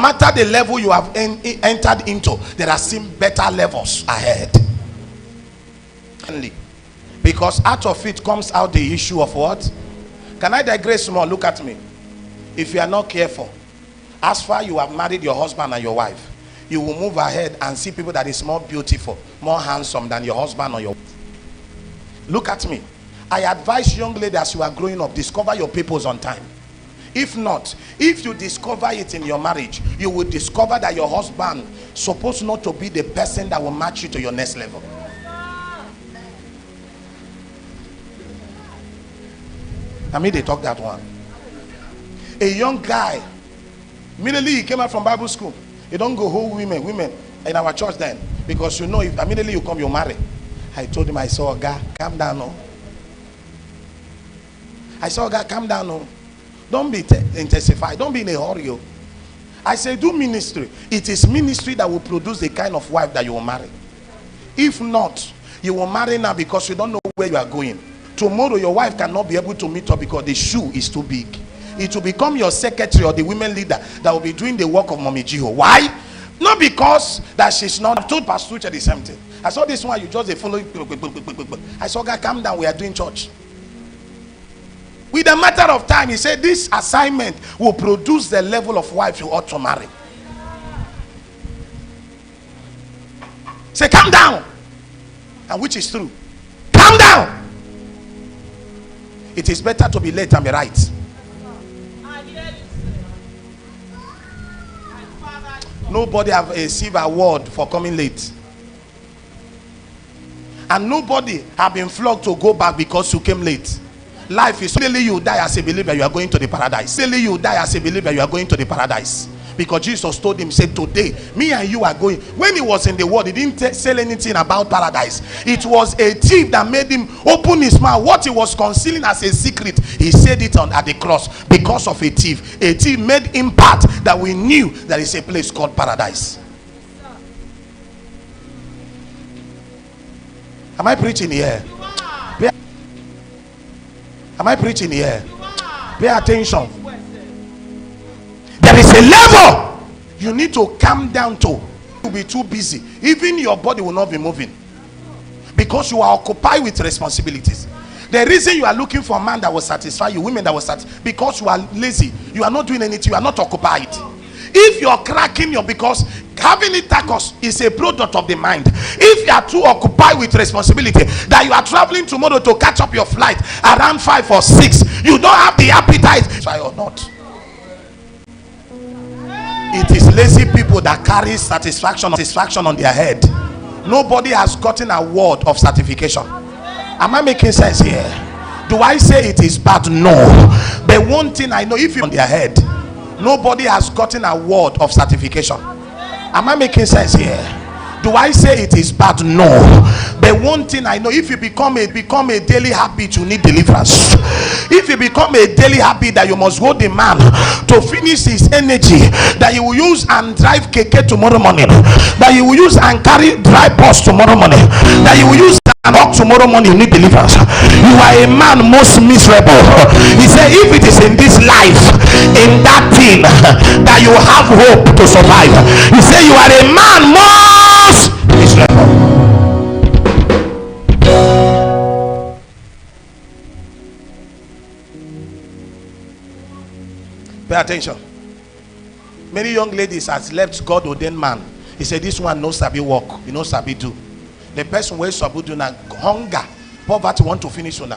matter the level you have entered into, there are still better levels ahead. Because out of it comes out the issue of what? Can I digress small? Look at me. If you are not careful, as far you have married your husband and your wife, you will move ahead and see people that is more beautiful, more handsome than your husband or your wife. Look at me. I advise young ladies, as you are growing up, discover your purpose on time. If not, if you discover it in your marriage, you will discover that your husband supposed not to be the person that will match you to your next level. I mean, they talk that one. A young guy, immediately he came out from Bible school. You don't go hold women in our church then, because you know if immediately you come, you marry. I told him, I saw a guy, calm down, no. I saw a guy, calm down, no. Don't be intensified. Don't be in a hurry. I say, do ministry. It is ministry that will produce the kind of wife that you will marry. If not, you will marry now because you don't know where you are going. Tomorrow, your wife cannot be able to meet up because the shoe is too big. It will become your secretary or the women leader that will be doing the work of Mommy Jiho. Why? Not because that she's not. I've told Pastor Uche the same thing. I saw this one, you just follow. I saw God, calm down, we are doing church. With a matter of time, he said this assignment will produce the level of wife you ought to marry. Say, calm down. And which is true. Calm down. It is better to be late than be right. Nobody have received an award for coming late. And nobody have been flogged to go back because you came late. Life is only you die as a believer, you are going to the paradise. Only you die as a believer, you are going to the paradise. Because Jesus told him, said, today, me and you are going. When he was in the world, he didn't say anything about paradise. It was a thief that made him open his mouth. What he was concealing as a secret, he said it at the cross because of a thief. A thief made impact that we knew there is a place called paradise. Am I preaching here? Am I preaching here? Pay attention. There is a level you need to calm down to. You'll be too busy. Even your body will not be moving because you are occupied with responsibilities. The reason you are looking for a man that will satisfy you, women that will satisfy, because you are lazy. You are not doing anything. You are not occupied. If you are cracking your, because having intercourse is a product of the mind. If you are too occupied with responsibility that you are traveling tomorrow to catch up your flight around 5 or 6, you don't have the appetite. Try or not. It is lazy people that carry satisfaction on their head. Nobody has gotten a word of certification. Am I making sense here? Do I say it is bad? No. But one thing I know, if you on their head, nobody has gotten a word of certification. Am I making sense here? Do I say it is bad? No. But one thing I know, if you become a daily habit, you need deliverance. If you become a daily habit that you must hold the man to finish his energy, that you will use and drive keke tomorrow morning, that you will use and carry dry bus tomorrow morning, that you will use and walk tomorrow morning, you need deliverance. You are a man most miserable. He said, if it is in this life, in that thing, that you have hope to survive. He said, you are a man most miserable. Pay attention. Many young ladies has left God ordained man. He said, this one no sabi walk, you know sabi do. The person where sabi do now, hunger, poverty want to finish on.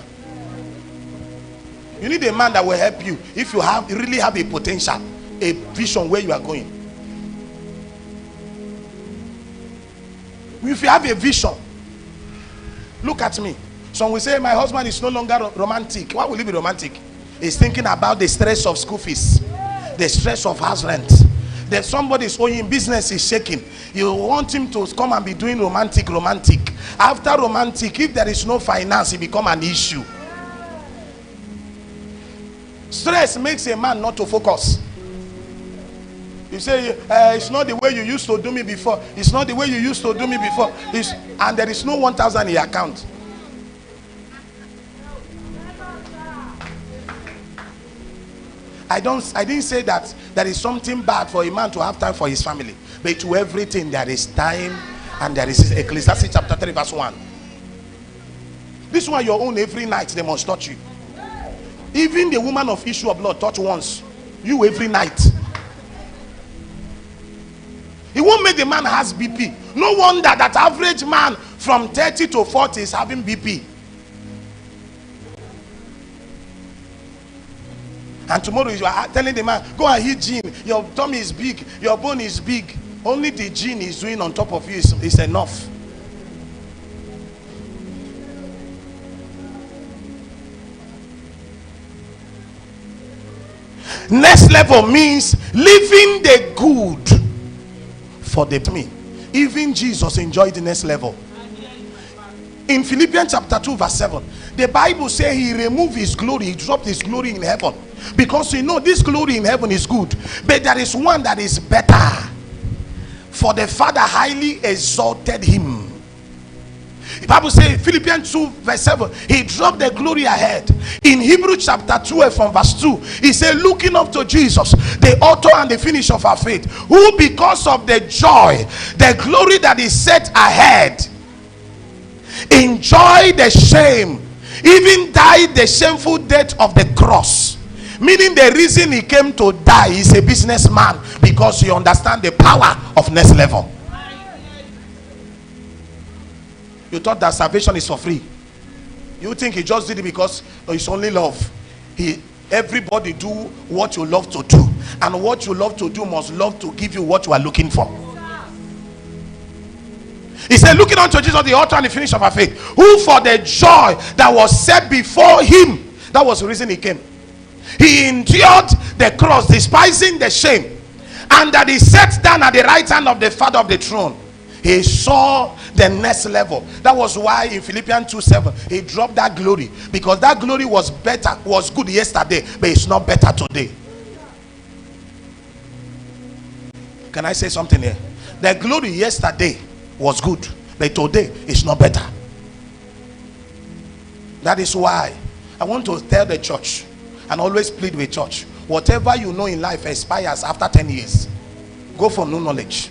You need a man that will help you if you really have a potential, a vision where you are going. If you have a vision, look at me. Some will say my husband is no longer romantic. Why will he be romantic? He's thinking about the stress of school fees, the stress of house rent. That somebody is owing, business is shaking. You want him to come and be doing romantic. After romantic, if there is no finance, it become an issue. Stress makes a man not to focus. You say, it's not the way you used to do me before. It's not the way you used to do me before. And there is no 1,000 in your account. I didn't say that there is something bad for a man to have time for his family, but to everything there is time, and there is Ecclesiastes chapter 3 verse 1. This one your own, every night they must touch you. Even the woman of issue of blood touch once, you every night. It won't make the man has BP. No wonder that average man from 30 to 40 is having BP. And tomorrow you are telling the man, go and eat gin. Your tummy is big, your bone is big. Only the gin is doing on top of you is enough. Next level means living the good for the me. Even Jesus enjoyed the next level. In Philippians chapter 2 verse 7, the Bible says he removed his glory, he dropped his glory in heaven, because you know this glory in heaven is good, but there is one that is better. For the Father highly exalted him. The Bible says Philippians 2 verse 7, he dropped the glory ahead. In Hebrew chapter 12 from verse 2, he said, looking up to Jesus, the author and the finisher of our faith, who because of the joy, the glory that is set ahead, enjoyed the shame, even died the shameful death of the cross. Meaning the reason he came to die is a businessman, because he understands the power of next level. You thought that salvation is for free. You think he just did it because it's only love. Everybody do what you love to do, and what you love to do must love to give you what you are looking for. He said, looking unto Jesus, the author and the finisher of our faith, who for the joy that was set before him, that was the reason he came, he endured the cross, despising the shame, and that he sat down at the right hand of the Father of the throne. He saw the next level. That was why in Philippians 2:7 he dropped that glory, because that glory was better, was good yesterday, but it's not better today. Can I say something here? The glory yesterday was good, but today it's not better. That is why I want to tell the church, and always plead with church, whatever you know in life expires after 10 years. Go for new knowledge.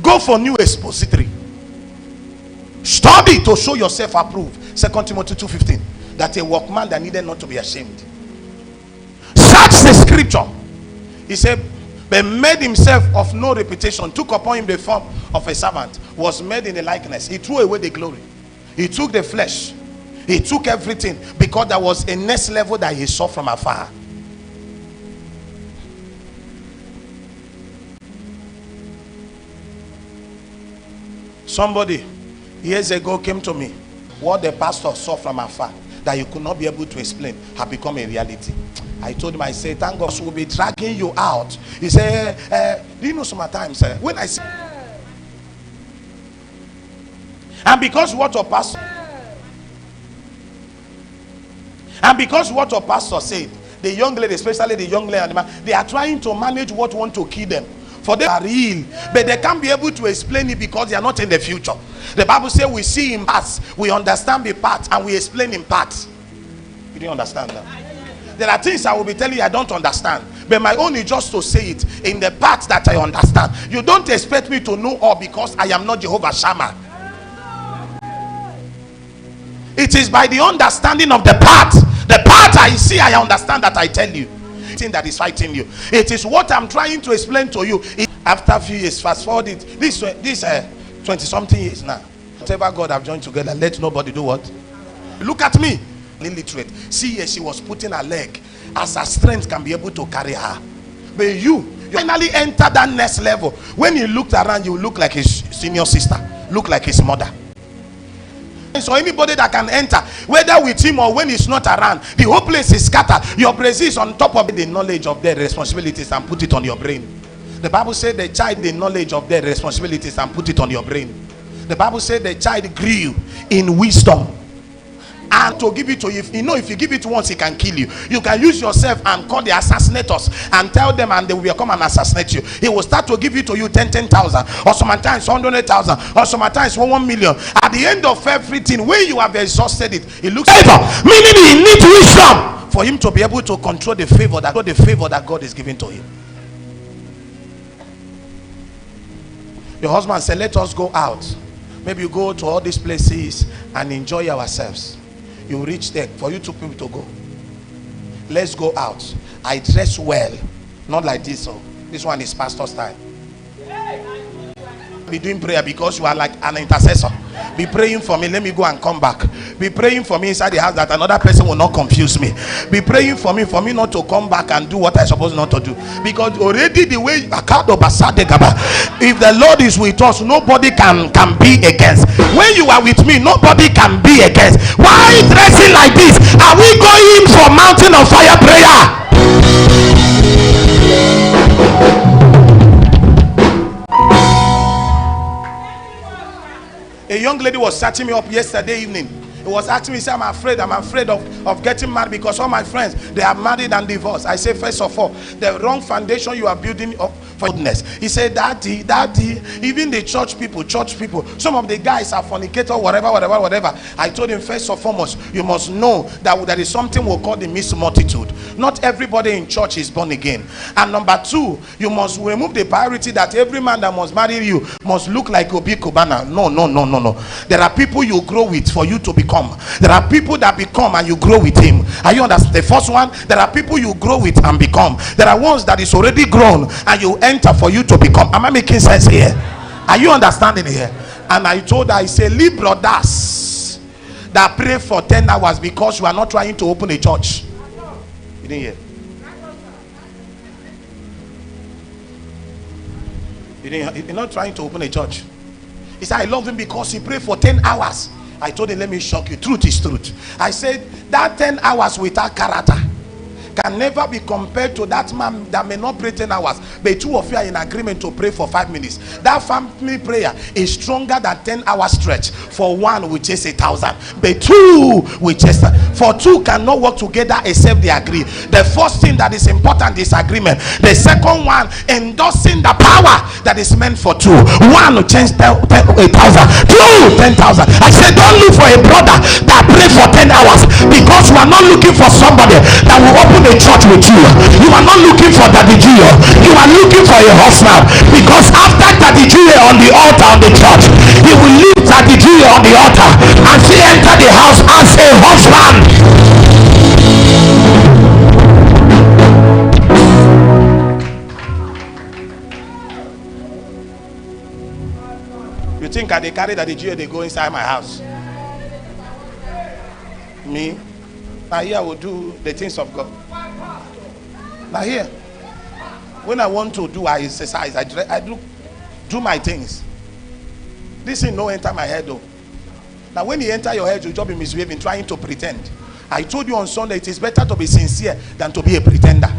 Go for new expository. Study to show yourself approved. 2 Timothy 2:15. That a workman that needed not to be ashamed. Search the scripture. He said, but made himself of no reputation, took upon him the form of a servant, was made in the likeness. He threw away the glory. He took the flesh. He took everything, because there was a next level that he saw from afar. Somebody years ago came to me. What the pastor saw from afar that you could not be able to explain had become a reality. I told him, I said, thank God will be dragging you out. He said, do you know sometimes when I see, and because what your pastor said, the young lady, especially the young lady and the man, they are trying to manage what want to kill them. For they are real, but they can't be able to explain it because they are not in the future. The Bible says we see in parts, we understand the parts, and we explain in parts. You didn't understand that? There are things I will be telling you I don't understand, but my own is just to say it in the parts that I understand. You don't expect me to know all, because I am not Jehovah Shammah. It is by the understanding of the part I see, I understand, that I tell you. That is fighting you. It is what I'm trying to explain to you. After a few years, fast forward it, this 20 something years now, whatever God have joined together, let nobody do what. Look at me, illiterate. See here, she was putting her leg as her strength can be able to carry her. But you finally enter that next level. When you looked around, you look like his senior sister, look like his mother. So anybody that can enter, whether with him or when he's not around, the whole place is scattered. Your brain is on top of the knowledge of their responsibilities and put it on your brain. The Bible said the child the knowledge of their responsibilities and put it on your brain. The Bible said the child grew in wisdom. And to give it to you, if you give it once, he can kill you. You can use yourself and call the assassinators and tell them, and they will come and assassinate you. He will start to give it to you 10,000, or sometimes 100,000, or sometimes 1 million. At the end of everything, when you have exhausted it, it looks favor, meaning he needs wisdom for him to be able to control the favor that God is giving to him. Your husband said, let us go out. Maybe you go to all these places and enjoy ourselves. You reach there for you two people to go. Let's go out. I dress well, not like this. So this one is pastor style. Be doing prayer because you are like an intercessor. Be praying for me, let me go and come back. Be praying for me inside the house that another person will not confuse me. Be praying for me not to come back and do what I supposed not to do. Because already the way, if the Lord is with us, nobody can be against. When you are with me, nobody can be against. Why dressing like this? Are we going for mountain of fire prayer? A young lady was setting me up yesterday evening. He was asking me, say, I'm afraid of getting married because all my friends, they are married and divorced. I say, first of all, the wrong foundation you are building up for goodness. He said, daddy, even the church people, some of the guys are fornicator, whatever. I told him, first and foremost, you must know that there is something we'll call the mixed multitude. Not everybody in church is born again. And number two, you must remove the priority that every man that must marry you must look like Obi Kubana. No. There are people you grow with for you to become. There are people that become and you grow with him. Are you understand? The first one, there are people you grow with and become. There are ones that is already grown and you enter for you to become. Am I making sense here? Are you understanding here? And I told her, I say, leave brothers that pray for 10 hours because you are not trying to open a church. You didn't hear? You're not trying to open a church. He said, I love him because he prayed for 10 hours. I told him, let me shock you. Truth is truth. I said, that 10 hours without character can never be compared to that man that may not pray 10 hours. But two of you are in agreement to pray for 5 minutes. That family prayer is stronger than 10 hour stretch. For one, we chase 1,000. But two, we chase. For two cannot work together except they agree. The first thing that is important is agreement. The second one, endorsing the power that is meant for two. One will change 1,000. Two, 10,000. I said, don't look for a brother that pray for 10 hours because you are not looking for somebody that will open a church with you. You are not looking for Daddy Gio. You are looking for a husband, because after Daddy Gio on the altar on the church, he will leave Daddy Gio on the altar and she enter the house as a husband. You think they carry Daddy Gio, they go inside my house? Me? Now here I will do the things of God. Now here, when I want to do exercise, I do my things. This thing no enter my head though. Now when you enter your head, you just be misbehaving, trying to pretend. I told you on Sunday, it is better to be sincere than to be a pretender.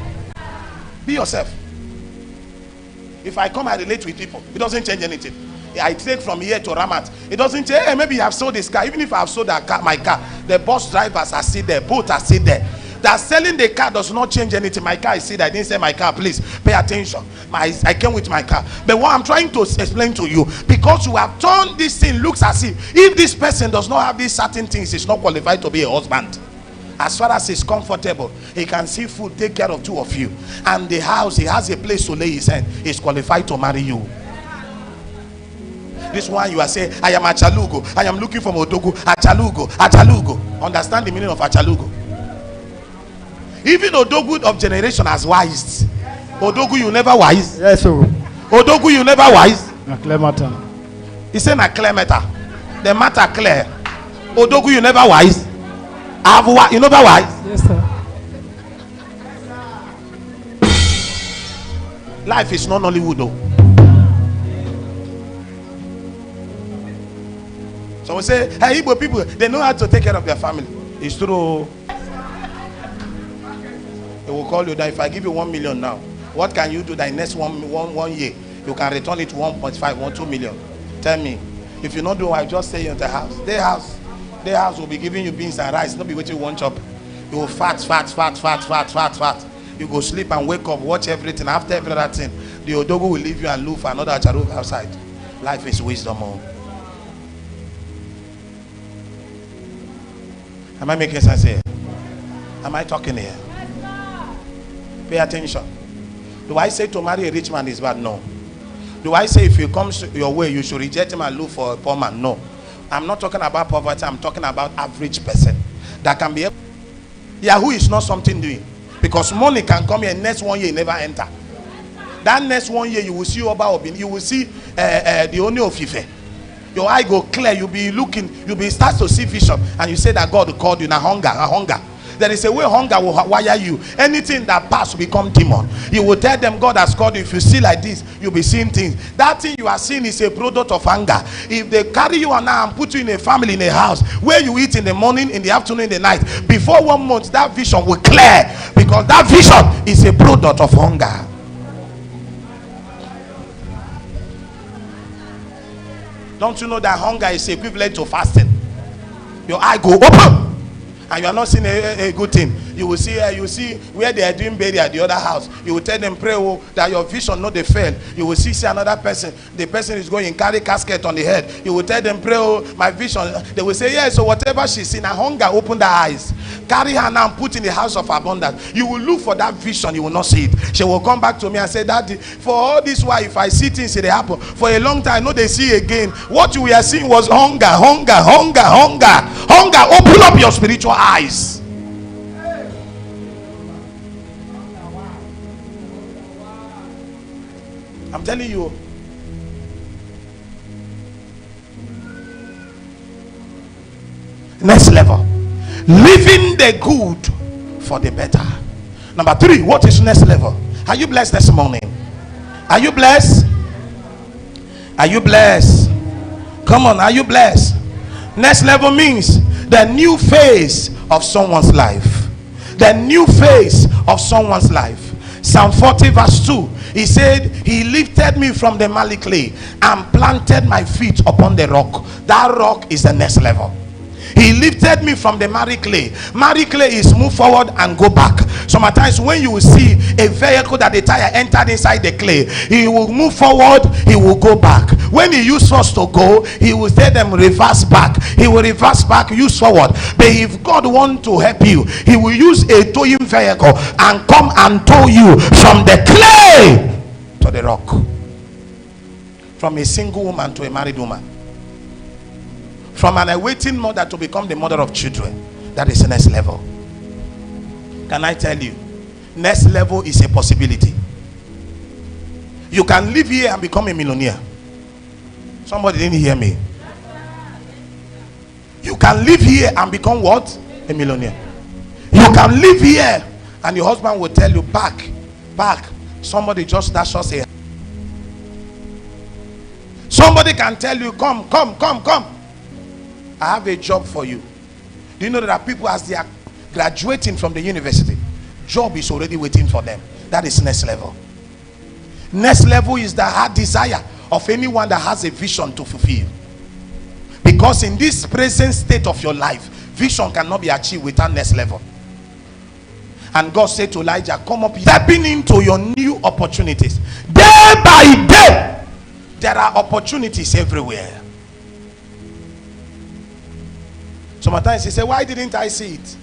Be yourself. If I come, I relate with people. It doesn't change anything. I take from here to Ramat. It doesn't change. Hey, maybe you have sold this car. Even if I have sold that car, my car, the bus drivers are still there. Both are still there. That selling the car does not change anything. My car is still there. I didn't sell my car. Please pay attention. I came with my car. But what I'm trying to explain to you, because you have turned this thing, looks as if this person does not have these certain things, he's not qualified to be a husband. As far as he's comfortable, he can see food, take care of two of you, and the house, he has a place to lay his head, he's qualified to marry you. This one you are saying, I am Achalugo, I am looking for Motogu. Achalugo. Understand the meaning of Achalugo? Even Odogu of generation has wise. Odogu, you never wise. Yes, sir. Odogu, you never wise. A clear matter. He said a clear matter. The matter clear. Odogu, you never wise. You never wise. Yes, sir. Life is not Nollywood though. So we say, hey, Igbo people, they know how to take care of their family. It's true. They will call you that if I give you 1 million now, what can you do that in next one year? You can return it to 1.5, 2 million. Tell me. If you not do, I just stay in the house. Their house will be giving you beans and rice. Not be waiting one chop. You will fat. You go sleep and wake up, watch everything. After every other thing, the Odogo will leave you and look for another Acharuk outside. Life is wisdom. Am I making sense here? Am I talking here? Pay attention. Do I say to marry a rich man is bad? No. Do I say if he comes your way, you should reject him and look for a poor man? No. I'm not talking about poverty. I'm talking about average person that can be able. Yahoo is not something doing, because money can come here next 1 year never enter. That next 1 year you will see Oba Obin, you will see the Oni of Ife. Your eye go clear. You'll be looking. You'll be start to see vision, and you say that God called you. Now hunger. There is a way hunger will wire you. Anything that pass will become demon. You will tell them God has called you. If you see like this, you'll be seeing things. That thing you are seeing is a product of hunger. If they carry you and now and put you in a family, in a house where you eat in the morning, in the afternoon, in the night, before 1 month that vision will clear, because that vision is a product of hunger. Don't you know that hunger is equivalent to fasting? Your eye go open and you are not seeing a good thing. You will see where they are doing burial at the other house. You will tell them, pray that your vision not they fail. You will see another person. The person is going carry casket on the head. You will tell them, pray my vision. They will say, yes. So whatever she's seen, her hunger open their eyes. Carry her now and put in the house of abundance. You will look for that vision. You will not see it. She will come back to me and say, Daddy, for all this while, if I see things, they happen. For a long time, no, they see again. What we are seeing was hunger. Open up your spiritual eyes. I'm telling you. Next level. Living the good for the better. Number 3, what is next level? Are you blessed this morning? Are you blessed? Are you blessed? Come on, are you blessed? Next level means the new phase of someone's life. The new phase of someone's life. Psalm 40 verse 2. He said, he lifted me from the miry clay and planted my feet upon the rock. That rock is the next level. He lifted me from the miry clay. Miry clay is move forward and go back. Sometimes when you will see a vehicle that the tire entered inside the clay, he will move forward, he will go back. When he used us to go, he will tell them reverse back. He will reverse back, use forward. But if God wants to help you, he will use a towing vehicle and come and tow you from the clay to the rock. From a single woman to a married woman. From an awaiting mother to become the mother of children. That is the next level. Can I tell you, next level is a possibility. You can live here and become a millionaire. Somebody didn't hear me. You can live here and become what? A millionaire. You can live here and your husband will tell you, back. Somebody just dash us here. Somebody can tell you, come. I have a job for you. Do you know that there are people, as they are graduating from the university, job is already waiting for them? That is next level. Next level is the heart desire of anyone that has a vision to fulfill. Because in this present state of your life, vision cannot be achieved without next level. And God said to Elijah, come up, stepping into your new opportunities. Day by day, there are opportunities everywhere. Sometimes he said, why didn't I see it?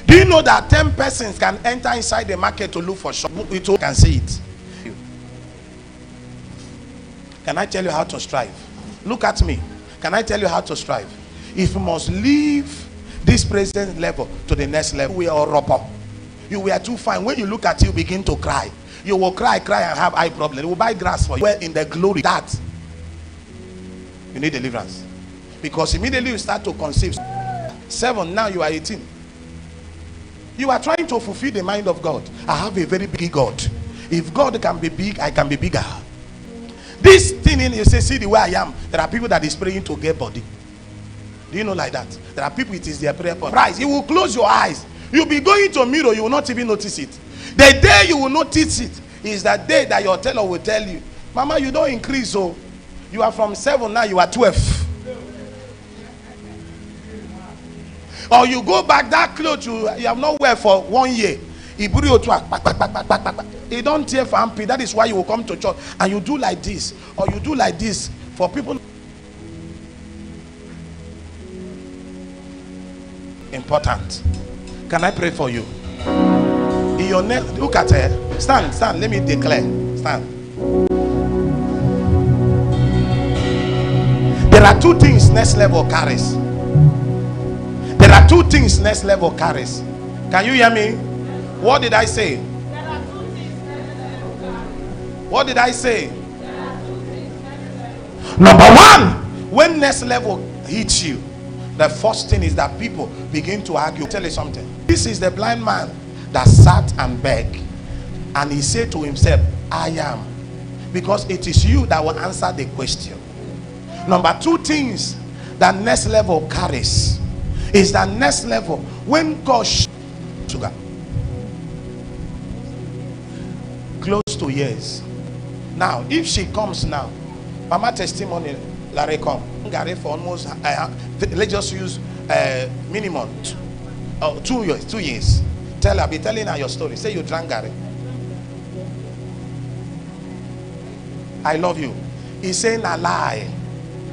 Do you know that 10 persons can enter inside the market to look for shop? We can see it. Can I tell you how to strive? Look at me. Can I tell you how to strive? If you must leave this present level to the next level, we are up. You were too fine. When you look at you, begin to cry. You will cry and have eye problem. You will buy grass for you. Well, in the glory that you need deliverance. Because immediately you start to conceive. 7, now you are 18. You are trying to fulfill the mind of God. I have a very big God. If God can be big, I can be bigger. This thing in you say, see the way I am. There are people that is praying to get body. Do you know like that? There are people, it is their prayer for price. You will close your eyes. You'll be going to a mirror, you will not even notice it. The day you will notice it is that day that your tailor will tell you, Mama, you don't increase, so you are from 7, now you are 12. Or you go back, that clothes you have not wear for 1 year. He don't tear for ampy. That is why you will come to church and you do like this, or you do like this for people. Important. Can I pray for you? your next, look at her. Stand, let me declare. Stand. There are two things next level carries. There are two things next level carries. Can you hear me? What did I say? What did I say? Number one, when next level hits you, the first thing is that people begin to argue. I'll tell you something. This is the blind man that sat and begged, and he said to himself, I am, because it is you that will answer the question. Number two things that next level carries is that next level when God sugar close to years. Now if she comes now, mama testimony, Larry come Gary for almost let's just use minimum 2 years. 2 years. Tell her, be telling her your story. Say you drank Gary. I love you. He's saying a lie.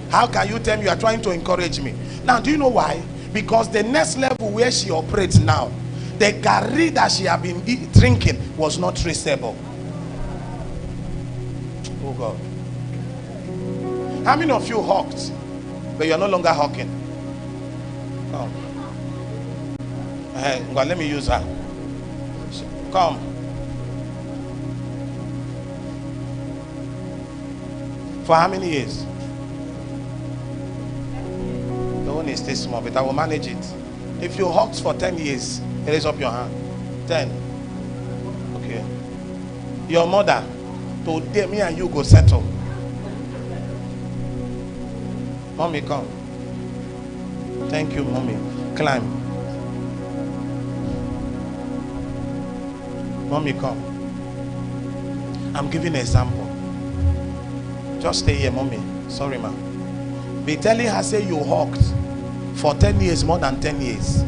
How can you tell me you are trying to encourage me? Now do you know why? Because the next level where she operates now, the Gary that she had been drinking was not traceable. Oh God. How many of you hawked but you are no longer hawking? Come. Well, let me use her. Come. For how many years? The one is still small, but I will manage it. If you hawked for 10 years, raise up your hand. 10. Okay. Your mother today, me and you go settle. Mommy, come. Thank you, mommy. Climb. Mommy, come. I'm giving an example. Just stay here, mommy. Sorry, ma. Be telling her, say you hawked for 10 years, more than 10 years.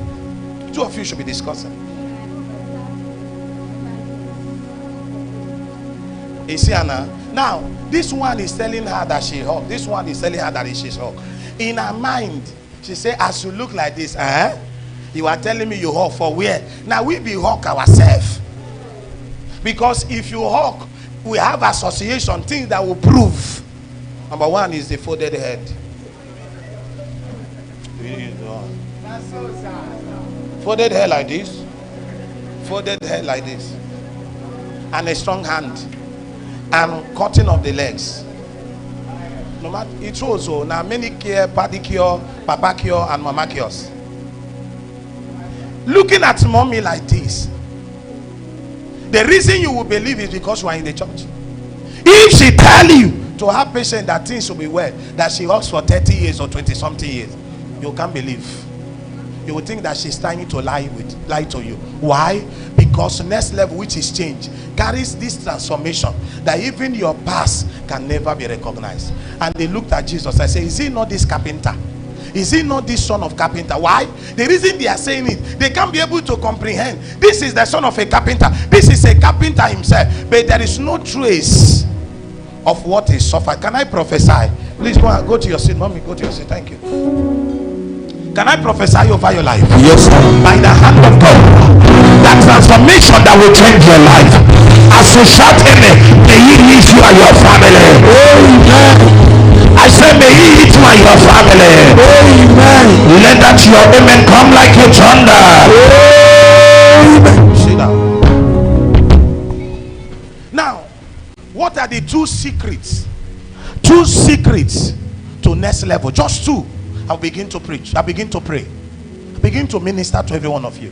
Two of you should be discussing. You see, Anna? Now, this one is telling her that she hawked. This one is telling her that she's hawked. In her mind, she said, as you look like this, you are telling me you hawk for where? Now we be hawk ourselves. Because if you hawk, we have association, things that will prove. Number one is the folded head. Folded head like this. Folded head like this. And a strong hand. And cutting of the legs. No matter, it's also now many cure, pedicure, papa cure, and mama cures. Looking at mommy like this, the reason you will believe is because you are in the church. If she tell you to have patience that things will be well, that she works for 30 years or 20 something years, you can't believe. You will think that she's trying to lie to you. Why? Because next level, which is change, carries this transformation that even your past can never be recognized. And they looked at Jesus and said, is he not this carpenter? Is he not this son of carpenter? Why? The reason they are saying it, they can't be able to comprehend. This is the son of a carpenter. This is a carpenter himself. But there is no trace of what he suffered. Can I prophesy? Please go to your seat. Mommy, go to your seat. Thank you. Can I prophesy over your life? Yes, sir. By the hand of God, that transformation that will change your life. As you shout amen, may he lead you and your family. Amen. I said, may he lead you and your family. Amen. Let that your amen come like a thunder. Amen. Sit down. Now, what are the two secrets? Two secrets to next level. Just two. I'll begin to preach. I'll begin to pray. I'll begin to minister to every one of you.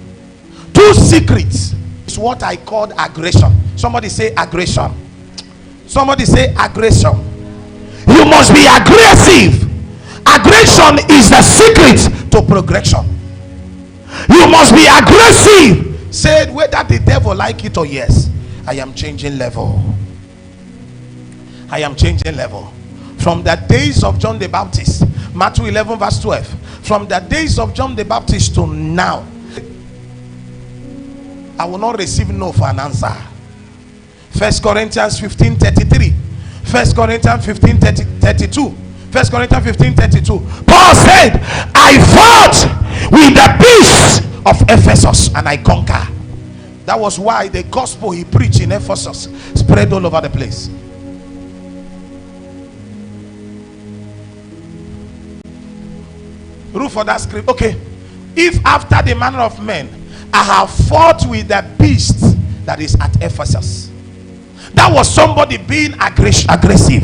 Two secrets is what I called aggression. Somebody say aggression. Somebody say aggression. You must be aggressive. Aggression is the secret to progression. You must be aggressive. Say whether the devil like it or yes. I am changing level. I am changing level. From the days of John the Baptist, Matthew 11 verse 12, from the days of John the Baptist to now, I will not receive no for an answer. 1 Corinthians 15:33, 1 Corinthians 15:32, 1 Corinthians 15:32. Paul said, I fought with the beasts of Ephesus and I conquer. That was why the gospel he preached in Ephesus spread all over the place. Rule for that script. Okay. If after the manner of men I have fought with the beast that is at Ephesus. That was somebody being aggressive.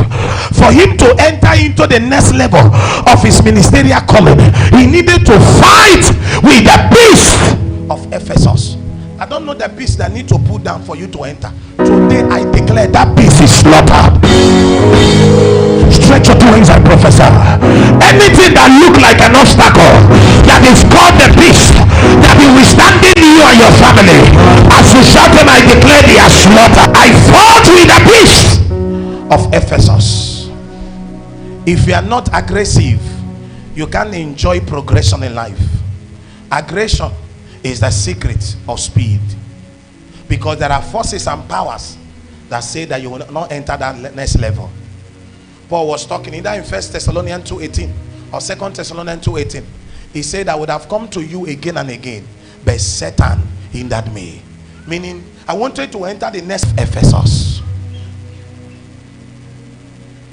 For him to enter into the next level of his ministerial calling, he needed to fight with the beast of Ephesus. I don't know the beast that need to put down for you to enter. Today I declare that beast is slaughtered. Stretch your two hands and prophesy. Anything that look like an obstacle that is called the beast that will withstand you and your family, as you shout them, I declare they are slaughtered. I fought with the beast of Ephesus. If you are not aggressive, you can't enjoy progression in life. Aggression is the secret of speed, because there are forces and powers that say that you will not enter that next level. Paul was talking either in 1 Thessalonians 2:18 or 2 Thessalonians 2:18. He said, I would have come to you again and again, but Satan hindered me. Meaning, I wanted to enter the next Ephesus.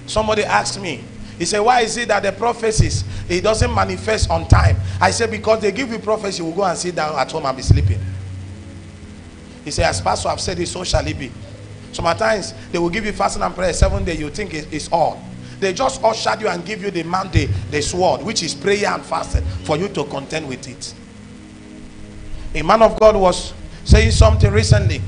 Somebody asked me, he said, why is it that the prophecies, it doesn't manifest on time? I said, because they give you prophecy, you will go and sit down at home and be sleeping. He said, as pastor have said it, so shall it be. Sometimes they will give you fasting and prayer 7 days, you think it's all. They just usher you and give you the mandate, the sword, which is prayer and fasting, for you to contend with it. A man of God was saying something recently,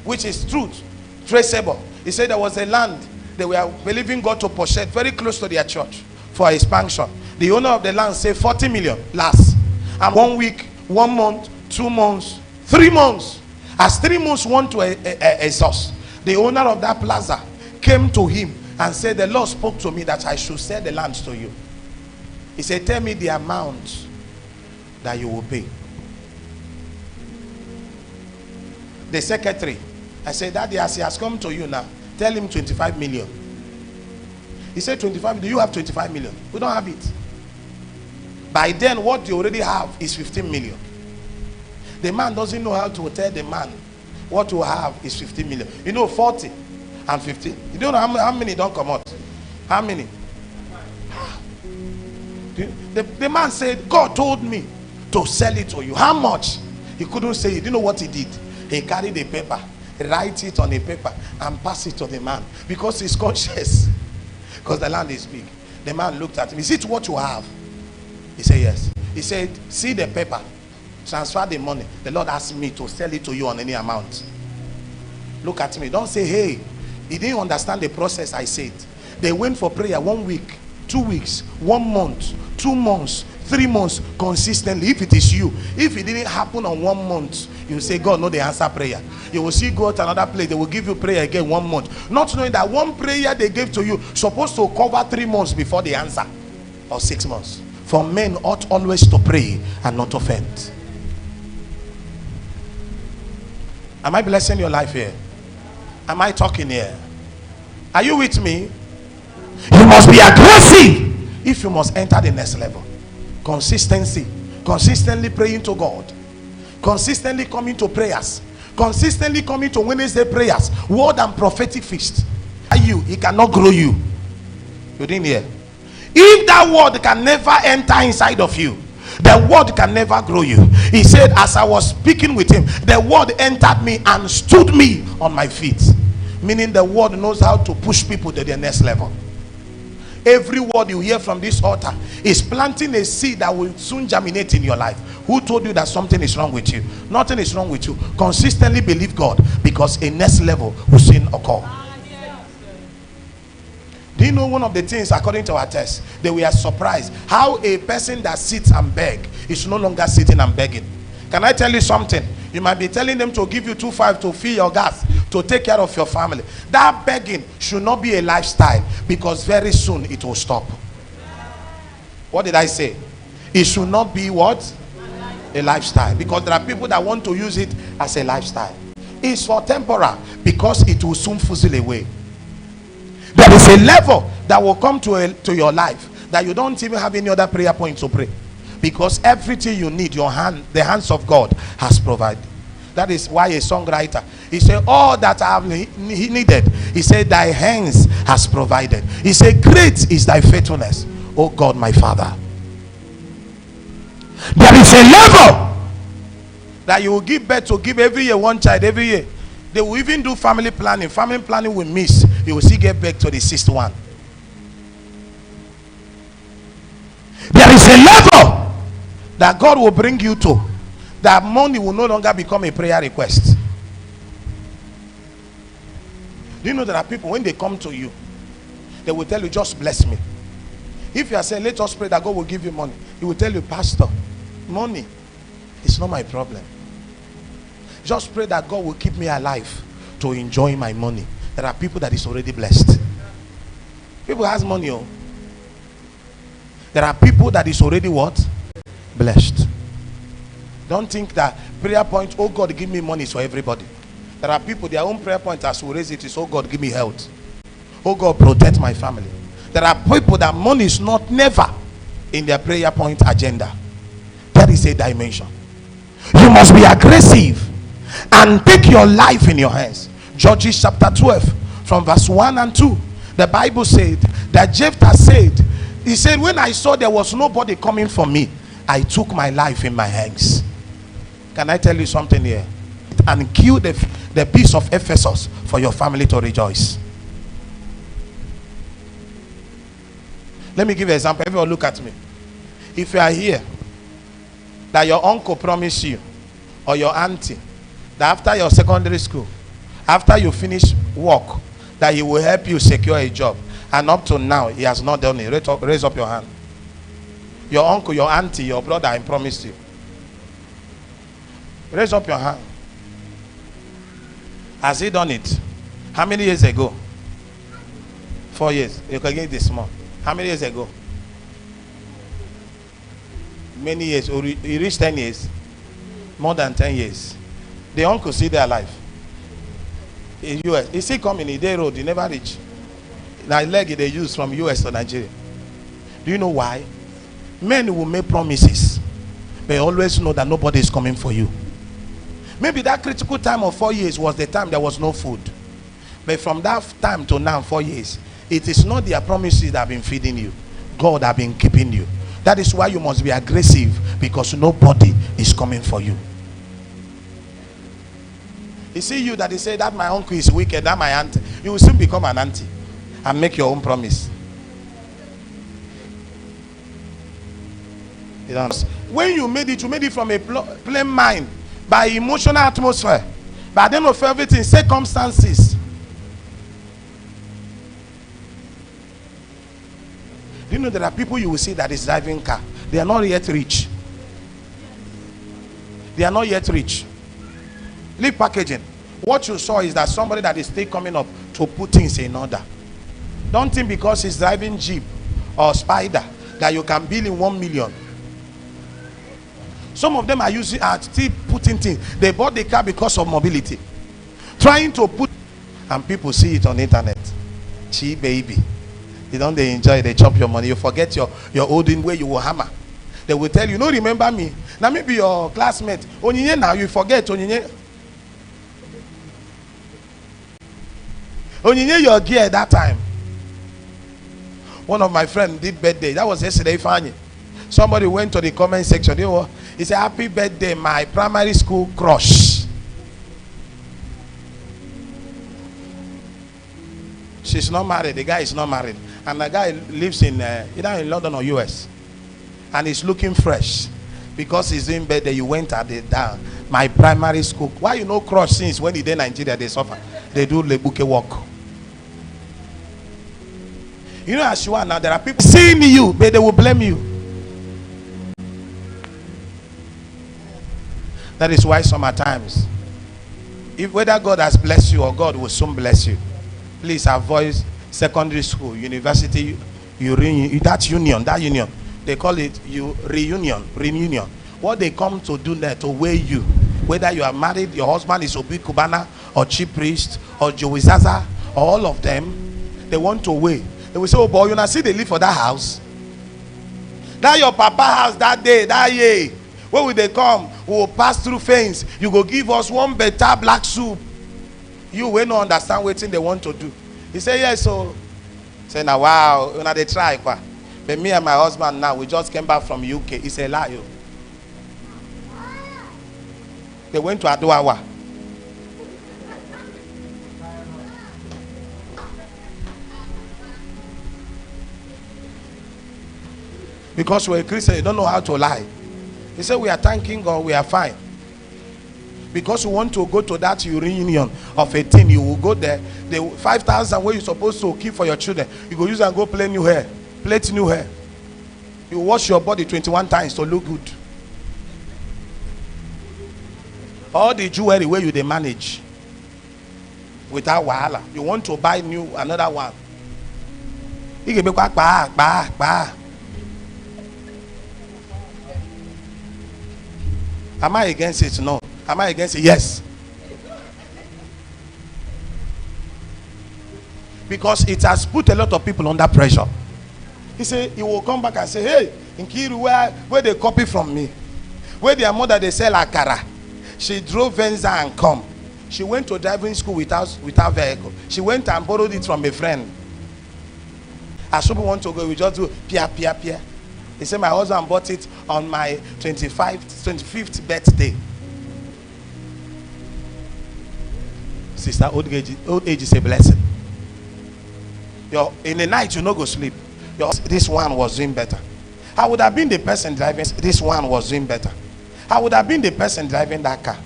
which is truth, traceable. He said there was a land they were believing God to possess very close to their church for expansion. The owner of the land said 40 million last. And 1 week, 1 month, 2 months, 3 months. As 3 months want to exhaust, the owner of that plaza came to him and said, the Lord spoke to me that I should sell the land to you. He said, tell me the amount that you will pay. The secretary, I said, Daddy, as he has come to you now, tell him 25 million. He said, 25, do you have 25 million? We don't have it. By then, what you already have is 15 million. The man doesn't know how to tell the man what to have is 15 million. You know, 40 and 15. You don't know how many don't come out. How many? The man said, God told me to sell it to you. How much? He couldn't say it. You know what he did? He carried a paper, write it on a paper and pass it to the man, because he's conscious, because the land is big. The man looked at him. Is it what you have? He said yes. He said, see the paper, transfer the money. The Lord asked me to sell it to you on any amount. Look at me. Don't say, hey, he didn't understand the process. I said they went for prayer 1 week, 2 weeks, 1 month, 2 months, 3 months consistently. If it is you, if it didn't happen on 1 month, you say, God, no, they answer prayer. You will see, go to another place, they will give you prayer again 1 month, not knowing that one prayer they gave to you supposed to cover 3 months before the answer, or 6 months. For men ought always to pray and not offend. Am I blessing your life here? Am I talking here? Are you with me? You must be aggressive if you must enter the next level. Consistency, consistently praying to God, consistently coming to prayers, consistently coming to Wednesday prayers, word and prophetic feast. He cannot grow you. You didn't hear? If that word can never enter inside of you, the word can never grow you. He said, as I was speaking with him, the word entered me and stood me on my feet. Meaning the word knows how to push people to their next level. Every word you hear from this altar is planting a seed that will soon germinate in your life. Who told you that something is wrong with you? Nothing is wrong with you. Consistently believe God, because a next level will soon occur. Do you know one of the things, according to our test, that we are surprised how a person that sits and beg is no longer sitting and begging? Can I tell you something? You might be telling them to give you 2.5 to fill your gas, to take care of your family. That begging should not be a lifestyle, because very soon it will stop. What did I say? It should not be what? A lifestyle, because there are people that want to use it as a lifestyle. It's for temporal, because it will soon fizzle away. There is a level that will come to your life that you don't even have any other prayer point to pray, because everything you need, the hands of God has provided. That is why a songwriter, he said, all that I have needed, he said, thy hands has provided. He said, great is thy faithfulness, oh God, my Father. There is a level that you will give birth to, give every year one child every year. They will even do family planning. Family planning will miss. You will still get back to the sixth one. There is a level that God will bring you to, that money will no longer become a prayer request. Do you know there are people, when they come to you, they will tell you, just bless me. If you are saying, let us pray that God will give you money, he will tell you, pastor, money is not my problem. Just pray that God will keep me alive to enjoy my money. There are people that is already blessed. People has money. Oh. There are people that is already what? Blessed. Don't think that prayer point, oh God, give me money, is for everybody. There are people, their own prayer point as we raise it is, oh God, give me health. Oh God, protect my family. There are people that money is not never in their prayer point agenda. That is a dimension. You must be aggressive and take your life in your hands. Judges chapter 12 from verse 1 and 2. The Bible said that Jephthah said, he said, when I saw there was nobody coming for me, I took my life in my hands. Can I tell you something here? And kill the peace of Ephesus for your family to rejoice. Let me give you an example. Everyone look at me. If you are here, that your uncle promised you, or your auntie, that after your secondary school, after you finish work, that he will help you secure a job, and up to now he has not done it, raise up your hand. Your uncle, your auntie, your brother, I promised you. Raise up your hand. Has he done it? How many years ago? 4 years. You can get this small. How many years ago? Many years. He reached 10 years. More than 10 years. The uncle still there alive. In US. Is he coming? He day road. He never reach. Now leg they use from US to Nigeria. Do you know why? Men will make promises, but always know that nobody is coming for you. Maybe that critical time of 4 years was the time there was no food. But from that time to now, 4 years, it is not their promises that have been feeding you. God have been keeping you. That is why you must be aggressive, because nobody is coming for you. You see you that they say that my uncle is wicked, that my auntie. You will soon become an auntie and make your own promise. When you made it from a plain mind, by emotional atmosphere, by the end of everything, circumstances. Do you know there are people you will see that is driving car? They are not yet rich. They are not yet rich. Leave packaging. What you saw is that somebody that is still coming up to put things in order. Don't think because he's driving Jeep or Spider that you can bill in 1 million. Some of them are still putting things. They bought the car because of mobility, trying to put, and people see it on the internet. Cheap baby. You don't they enjoy, they chop your money. You forget your olden way you will hammer. They will tell you, no, remember me. Now maybe your classmate. Onyinye now you forget Onyinye. Onyinye your gear at that time. One of my friends did birthday. That was yesterday, Fanny. Somebody went to the comment section. He said, happy birthday, my primary school crush. She's not married. The guy is not married. And the guy lives in either in London or US. And he's looking fresh. Because he's doing birthday, you went at the down. My primary school. Why you know crush since when he did Nigeria, they suffer. They do the bouquet walk. You know, as you are now, there are people seeing you, but they will blame you. That is why sometimes, if whether God has blessed you or God will soon bless you, please avoid secondary school, university, that union. They call it reunion. What they come to do there to weigh you, whether you are married, your husband is Obi Kubana or chief priest or Joey Zaza, or all of them, they want to weigh. They will say, oh boy, you now see they live for that house. That your papa house that day, that year. Where will they come? We will pass through fence. You go give us one better black soup. You will not understand what they want to do. He said, yes, so. Say, now, wow, when they try. But me and my husband now, we just came back from UK. He said, lie. They went to Aduawa. Because we're a Christian, you don't know how to lie. He said, we are thanking God, we are fine. Because you want to go to that reunion of 18, you will go there. The 5,000 where you're supposed to keep for your children, you go use and go plait new hair. Plait new hair. You wash your body 21 times to look good. All the jewelry where you they manage without wahala. You want to buy new another one. You can be bah. Am I against it? No. Am I against it? Yes. Because it has put a lot of people under pressure. He said he will come back and say, hey, in Kiru, where they copy from me, where their mother they sell akara. She drove Venza and come. She went to driving school without vehicle. She went and borrowed it from a friend. As people want to go, we just do pia. He said my husband bought it on my 25th birthday. Sister, old age is a blessing. In the night you no go sleep. This one was doing better. I would have been the person driving. This one was doing better. I would have been the person driving that car.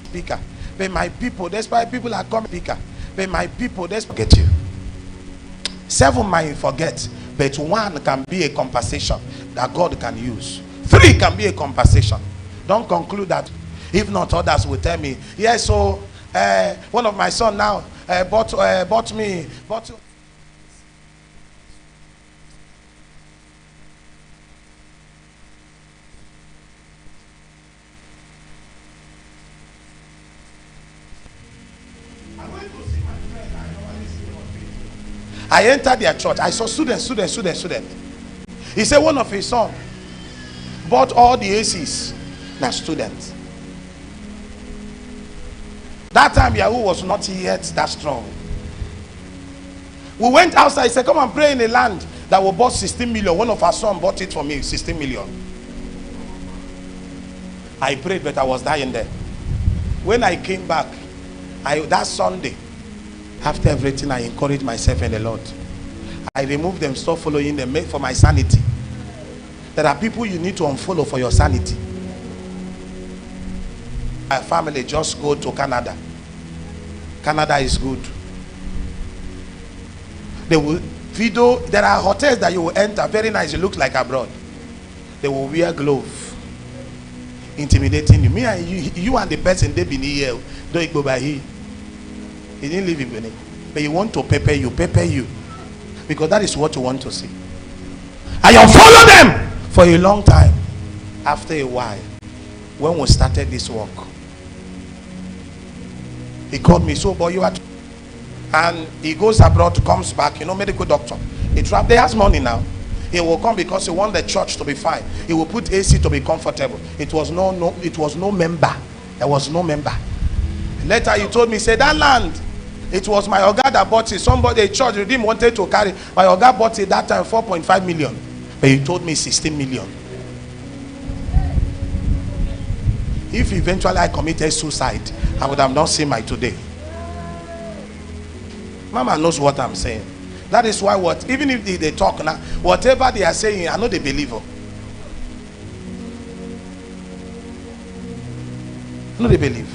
Speaker. But my people, despite people are coming speaker. But my people, despite forget you. 7 might forget. But 1 can be a compensation that God can use. 3 can be a compensation. Don't conclude that. If not, others will tell me, yes, so one of my son now bought me. I entered their church. I saw students. He said one of his sons bought all the ACs. Now students. That time Yahoo was not yet that strong. We went outside. He said, come and pray in a land that will bought 16 million. One of our sons bought it for me, 16 million. I prayed, but I was dying there. When I came back, that Sunday, after everything, I encouraged myself in the Lord. I removed them, stop following them, for my sanity. There are people you need to unfollow for your sanity. My family just go to Canada. Canada is good. They will video. There are hotels that you will enter, very nice. You look like abroad. They will wear glove, intimidating you. Me and you and the person they been here. Don't go by here. He didn't live in Benin, but you want to prepare you, because that is what you want to see. And you follow them for a long time. After a while, when we started this work, he called me, so boy, you are, and he goes abroad, comes back, medical doctor. They has money now. He will come because he want the church to be fine. He will put AC to be comfortable. It was no member. There was no member. Later he told me, say that land, it was my Oga that bought it. Somebody, a church redeemed, wanted to carry. My Oga bought it that time 4.5 million. But he told me 16 million. If eventually I committed suicide, I would have not seen my today. Mama knows what I'm saying. That is why even if they talk now, whatever they are saying, I know they believe her. I know they believe.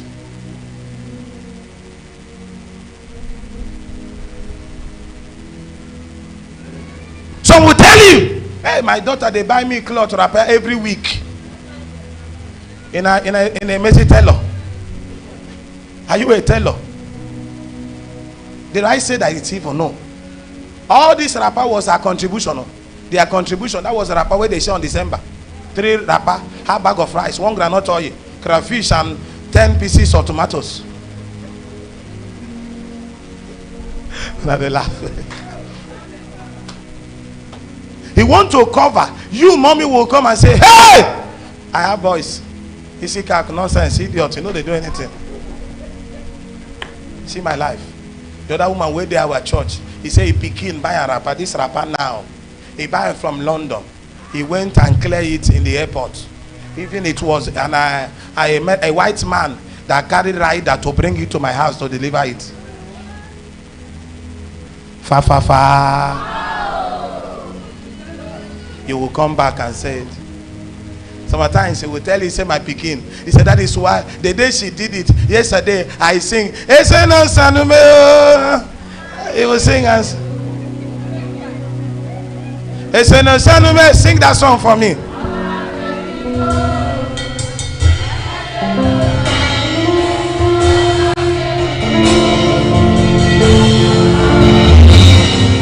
Some will tell you, hey, my daughter, they buy me clothes wrapper every week. In a messy tailor. Are you a tailor? Did I say that it's evil? No. All this wrapper was our contribution. Their contribution, that was the wrapper where they share on December. 3 wrapper, half bag of rice, 1 groundnut oil, crayfish, and 10 pieces of tomatoes. Now they laugh. He want to cover. You, mommy, will come and say, hey, I have boys. You see, nonsense, idiot. You know they do anything. See my life. The other woman where they are at church, he said he pikin buy a rapper. This rapper now, he buy it from London. He went and clear it in the airport. Even it was, and I met a white man that carried rider to bring it to my house to deliver it. Fa fa fa. You will come back and say it. Sometimes he will tell you, say my pikin. He said that is why the day she did it yesterday I sing. He will sing as sing that song for me.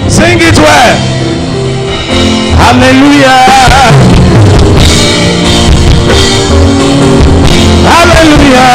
Sing it well. Hallelujah. Hallelujah.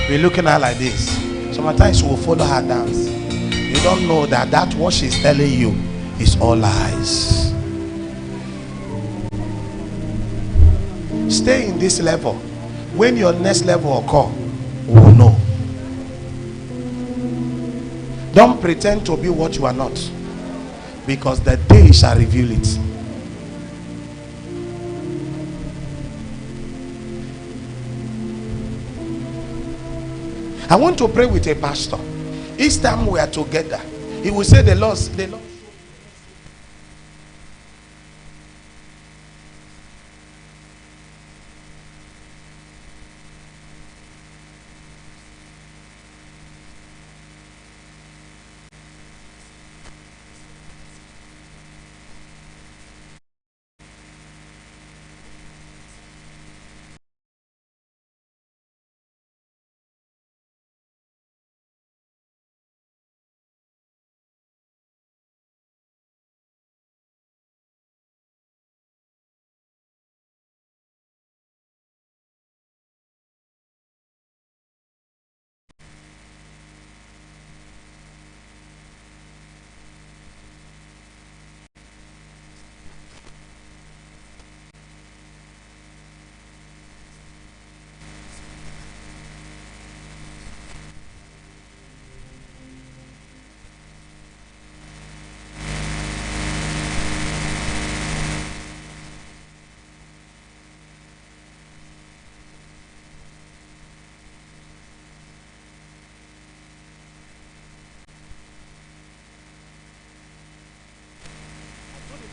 We're looking at her like this. Sometimes you will follow her dance. You don't know that what she's telling you is all lies. Stay in this level. When your next level occur, we will know. Don't pretend to be what you are not, because the day shall reveal it. I want to pray with a pastor. Each time we are together, he will say, the Lord.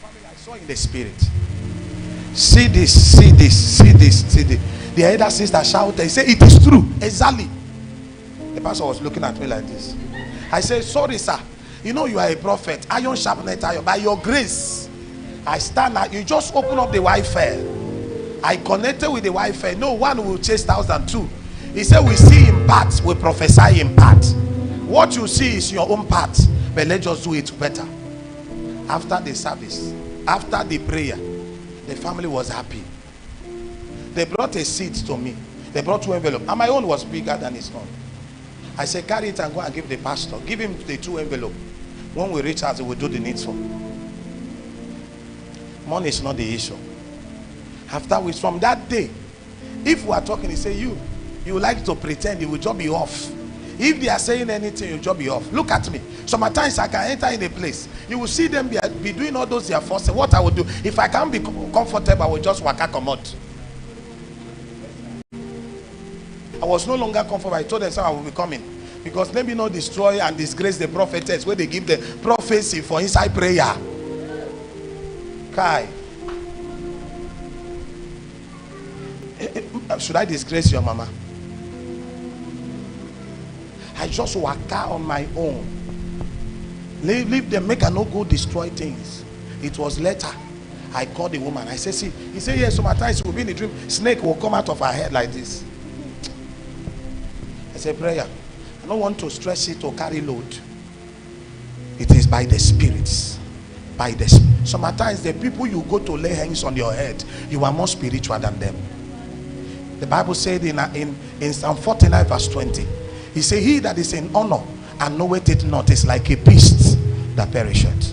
I saw in the spirit. See this, see this, see this, see this. The elder sister shouted, he said, it is true, exactly. The pastor was looking at me like this. I said, sorry sir, you know you are a prophet. Iron sharpeneth iron. By your grace, I stand at you. Just open up the Wi-Fi. I connected with the Wi-Fi. No one will chase 1,002. He said, we see in part, we prophesy in part. What you see is your own part, but let's just do it better. After the service, after the prayer, the family was happy. They brought a seat to me. They brought 2 envelopes, and my own was bigger than his own. I said, carry it and go and give the pastor. Give him the 2 envelopes. When we reach out, we will do the needful. Money is not the issue. After which, from that day, if we are talking, he say, you like to pretend, you will just be off. If they are saying anything, you'll just be off. Look at me. Sometimes I can enter in a place. You will see them be doing all those they are forcing. What I will do, if I can't be comfortable, I will just waka come out. I was no longer comfortable. I told them, so I will be coming. Because let me not destroy and disgrace the prophetess where they give the prophecy for inside prayer. Kai. Should I disgrace your mama? I just waka on my own. Leave them, make her no go destroy things. It was later I called the woman. I said, see, he said, yes, sometimes it will be in the dream. Snake will come out of her head like this. I said, prayer. I don't want to stress it or carry load. It is by the spirits. By the sometimes the people you go to lay hands on your head, you are more spiritual than them. The Bible said in Psalm 49 verse 20, he said, he that is in honor and knoweth it not is like a beast that perisheth.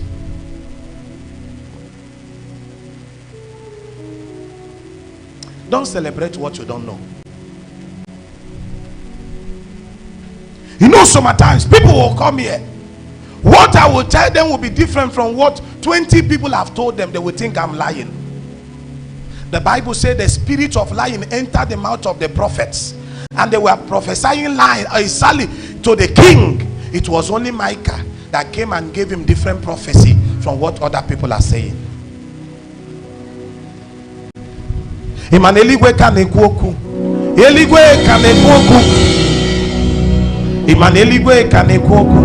Don't celebrate what you don't know. You know, sometimes people will come here. What I will tell them will be different from what 20 people have told them. They will think I'm lying. The Bible said the spirit of lying entered the mouth of the prophets, and they were prophesying lying exactly to the king. It was only Micah that came and gave him different prophecy from what other people are saying. Eligwe kanekwu okwu. Eligwe kanekwu okwu. Eligwe kanekwu okwu.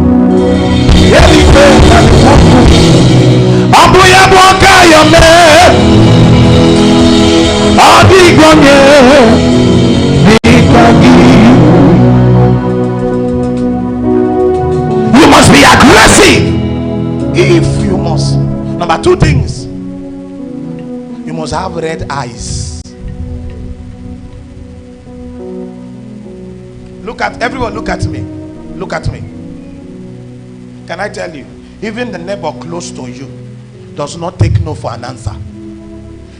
Eligwe kanekwu okwu. Abu ya boka yome. Adigonye. You must be aggressive. If you must. Number two things. You must have red eyes. Look at everyone, look at me. Look at me. Can I tell you, even the neighbor close to you does not take no for an answer.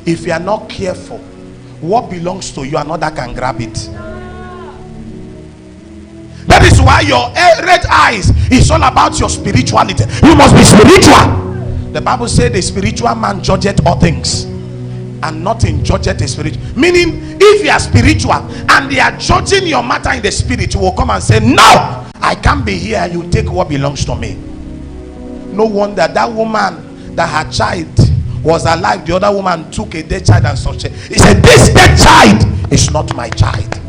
If you are not careful, what belongs to you, another can grab it. That is why your red eyes is all about your spirituality. You must be spiritual. The Bible said the spiritual man judgeth all things, and nothing judgeth the spirit. Meaning, if you are spiritual and they are judging your matter in the spirit, you will come and say, no, I can't be here. You take what belongs to me. No wonder that woman that her child was alive, the other woman took a dead child and such. He said, this dead child is not my child,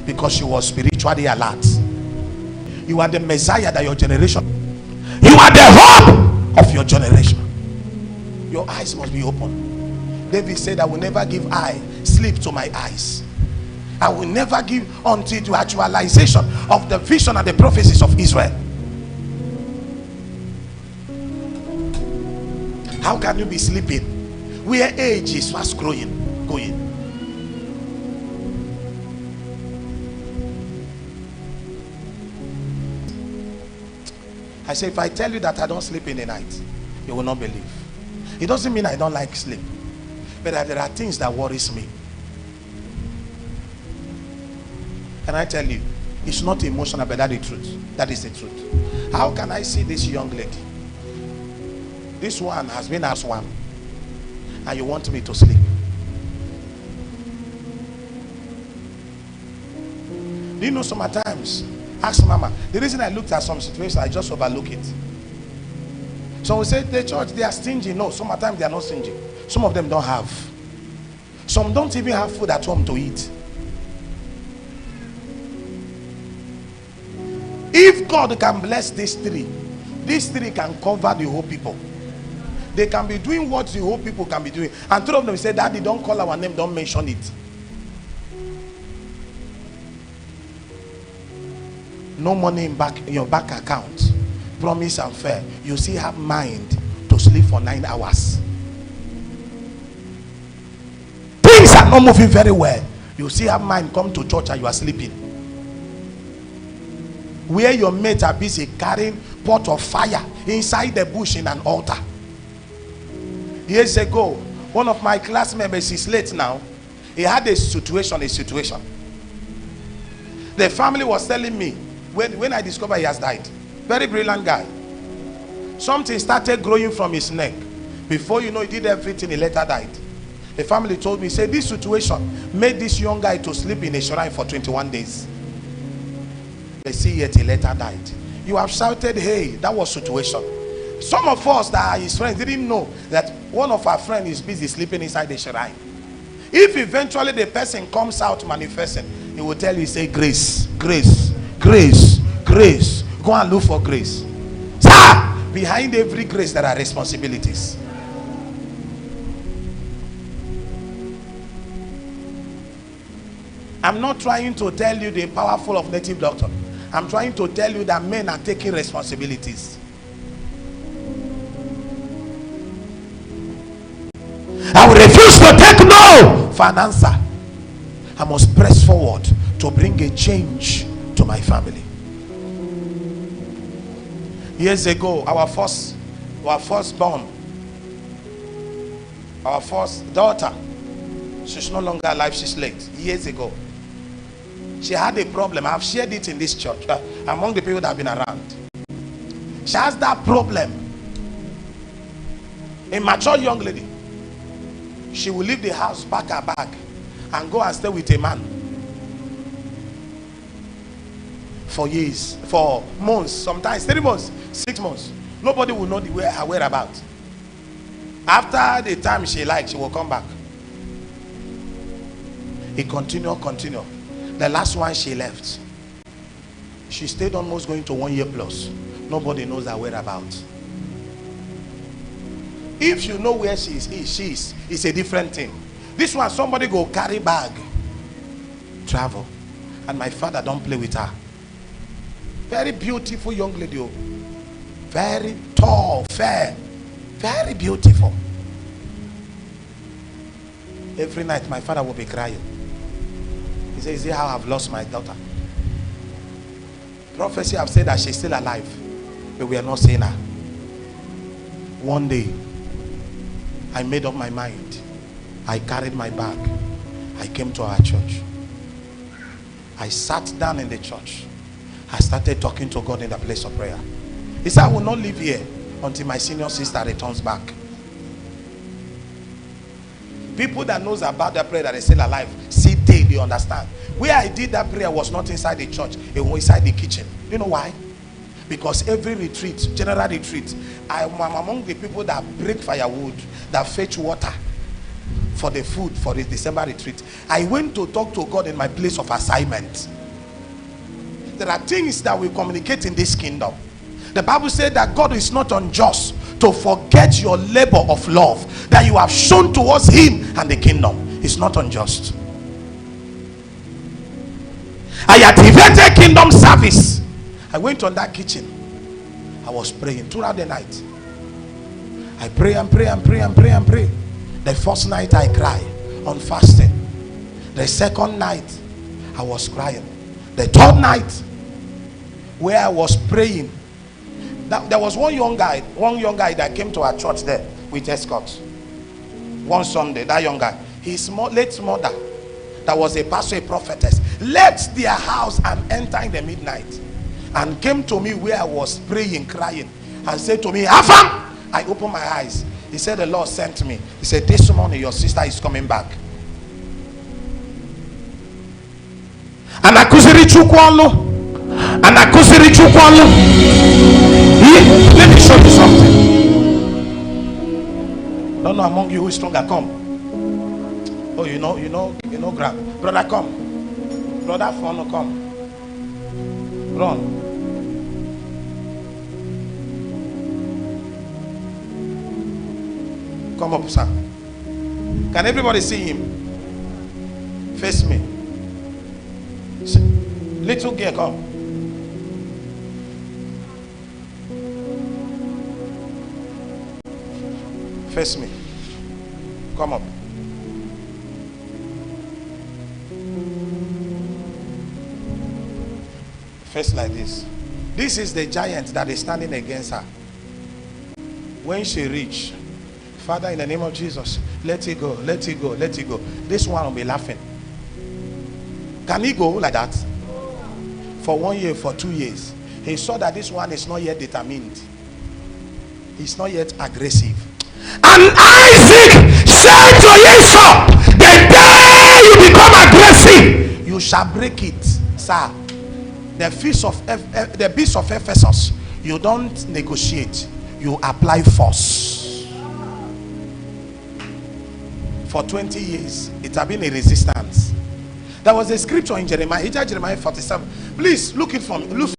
because she was spiritually alert. You are the Messiah that your generation, you are the hope of your generation. Your eyes must be open. David said, I will never give sleep to my eyes. I will never give until the actualization of the vision and the prophecies of Israel. How can you be sleeping where age is fast going? I say, if I tell you that I don't sleep in the night, you will not believe. It doesn't mean I don't like sleep, but there are things that worries me. Can I tell you, it's not emotional, but that's the truth. That is the truth. How can I see this young lady? This one has been asked one, and you want me to sleep? Do you know, sometimes ask mama. The reason I looked at some situations, I just overlook it. So we say the church, they are stingy. No, sometimes they are not stingy. Some of them don't have. Some don't even have food at home to eat. If God can bless these three can cover the whole people. They can be doing what the whole people can be doing. And three of them say, Daddy, don't call our name, don't mention it. No money in your bank account. Promise and fair. You still have mind to sleep for 9 hours. Things are not moving very well. You still have mind, come to church and you are sleeping. Where your mates are busy carrying pot of fire inside the bush in an altar. Years ago, one of my class members is late now. He had a situation. The family was telling me when I discovered he has died. Very brilliant guy. Something started growing from his neck. Before you know, he did everything, he later died. The family told me, say this situation made this young guy to sleep in a shrine for 21 days. They see yet he later died. You have shouted, hey, that was situation. Some of us that are his friends didn't know that one of our friends is busy sleeping inside the shrine. If eventually the person comes out manifesting, he will tell you, say grace, grace, grace, grace. Go and look for grace. Sir, behind every grace there are responsibilities. I'm not trying to tell you the powerful of native doctor. I'm trying to tell you that men are taking responsibilities. I will refuse to take no for an answer. I must press forward to bring a change to my family. Years ago, our firstborn, our first daughter, she's no longer alive, she's late. Years ago, she had a problem. I've shared it in this church among the people that have been around. She has that problem. A mature young lady, she will leave the house, pack her bag, and go and stay with a man for years, for months, sometimes 3 months, 6 months. Nobody will know her whereabouts. After the time she likes, she will come back. It continue. The last one she left, she stayed almost going to 1 year plus. Nobody knows her whereabouts. If you know where she is, it's a different thing. This one, somebody go carry bag, travel, and my father don't play with her. Very beautiful young lady, very tall, fair, very beautiful. Every night my father will be crying. He says, "Is it how I've lost my daughter?" Prophecy have said that she's still alive, but we are not seeing her. One day, I made up my mind. I carried my bag. I came to our church. I sat down in the church. I started talking to God in the place of prayer. He said, "I will not leave here until my senior sister returns back." People that knows about that prayer that is still alive, see they understand. Where I did that prayer was not inside the church, it was inside the kitchen. You know why? Because every retreat, general retreat, I am among the people that break firewood, that fetch water for the food for the December retreat. I went to talk to God in my place of assignment. There are things that we communicate in this kingdom. The Bible said that God is not unjust to forget your labor of love that you have shown towards him and the kingdom. It's not unjust. I activated kingdom service. I went on that kitchen. I was praying throughout the night. I pray and pray and pray and pray and pray. The first night I cried on fasting. The second night I was crying. The third night where I was praying, there was one young guy that came to our church there with escort. One Sunday, that young guy, his late mother, that was a pastor, a prophetess, left their house and entered in the midnight and came to me where I was praying, crying, and said to me, "Afam!" I opened my eyes. He said, "The Lord sent me." He said, "This morning your sister is coming back." And akusiri chukwalo. And akusiri chukwalo. Let me show you something. Don't know among you who is stronger. Come. Oh, you know, grab. Brother, come. Brother, Fono, come. Run. Come up, sir. Can everybody see him? Face me. Little girl, come. Face me. Come up. Face like this. This is the giant that is standing against her. When she reach, Father, in the name of Jesus, let it go, let it go, let it go. This one will be laughing. Can he go like that? For 1 year, for 2 years. He saw that this one is not yet determined. He's not yet aggressive. And Isaac said to Esau, "The day you become aggressive, you shall break it, sir." The beast of Ephesus, you don't negotiate, you apply force. For 20 years, it has been a resistance. There was a scripture in Jeremiah 47. Please look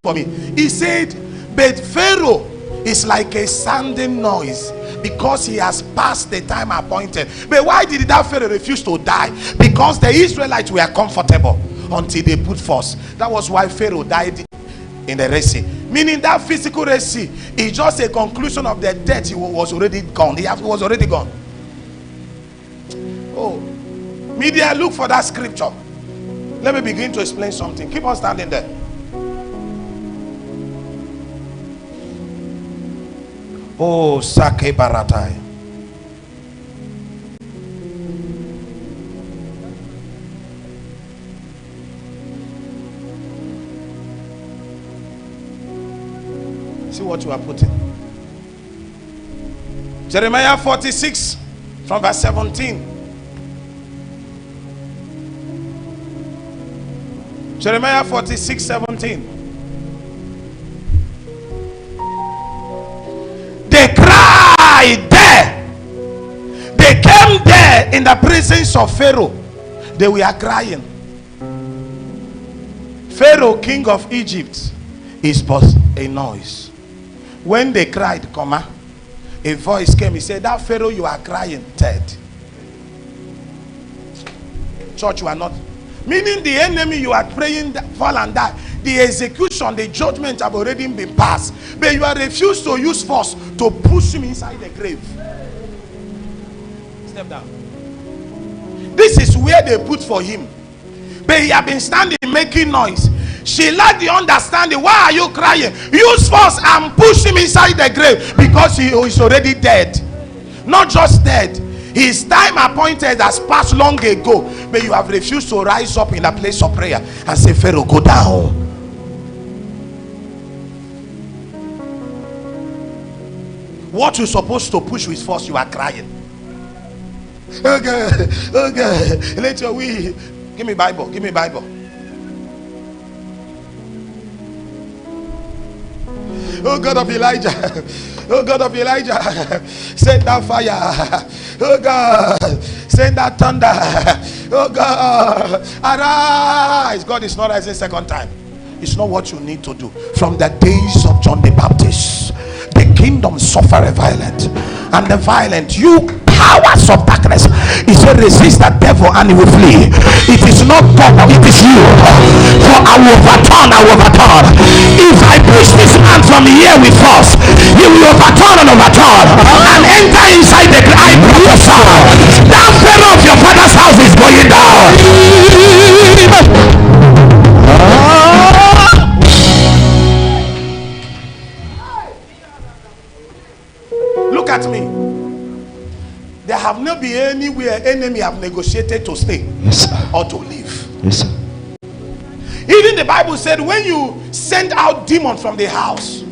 for me. He said, "But Pharaoh is like a sounding noise, because he has passed the time appointed." But why did that Pharaoh refuse to die? Because the Israelites were comfortable until they put force. That was why Pharaoh died in the Red Sea. Meaning that physical Red Sea is just a conclusion of the death. He was already gone. He was already gone. Oh, media, look for that scripture. Let me begin to explain something. Keep on standing there. Oh, Sake Baratai. See what you are putting. Jeremiah 46 from verse 17. Jeremiah 46:17. They cried there. They came there in the presence of Pharaoh. They were crying. Pharaoh, king of Egypt, is but a noise. When they cried, a voice came. He said, that Pharaoh you are crying, dead. Church, you are not. Meaning the enemy you are praying fall and die. The execution, the judgment have already been passed. But you are refused to use force to push him inside the grave. Step down. This is where they put for him. But he have been standing making noise. She lacked the understanding. Why are you crying? Use force and push him inside the grave, because he is already dead. Not just dead, his time appointed has passed long ago. But you have refused to rise up in a place of prayer and say, Pharaoh, go down. What you're supposed to push with force, you are crying. Okay, okay. Let your we give me Bible. Give me Bible. Oh God of Elijah, oh God of Elijah, send that fire. Oh God, send that thunder. Oh God, arise. God is not rising second time. It's not what you need to do. From the days of John the Baptist, the kingdom suffered violent, and the violent, you powers of darkness, he said, resist the devil and he will flee. It is not God, it is you. For I will overturn, I will overturn. If I push this man from here with force, he will overturn and overturn and enter inside the I prophesy. That Pharaoh of your father's house is going down. Look at me. There have not been anywhere enemy have negotiated to stay, yes, or to leave. Yes, sir. Even the Bible said when you send out demons from the house,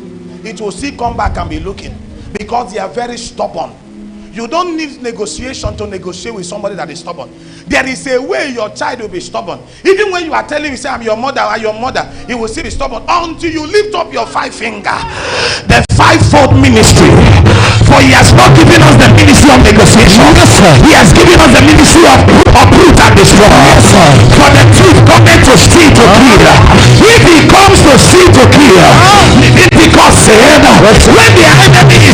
it will still come back and be looking, because they are very stubborn. You don't need negotiation to negotiate with somebody that is stubborn. There is a way your child will be stubborn. Even when you are telling him, say, I'm your mother, or your mother, he will still be stubborn until you lift up your 5 finger. The fivefold ministry. For he has not given us the ministry of negotiation. Yes, sir. He has given us the ministry of uproot and destroy. Yes, sir. For the thief cometh to steal, to kill. If he comes to steal, to kill, it because said, when the enemy is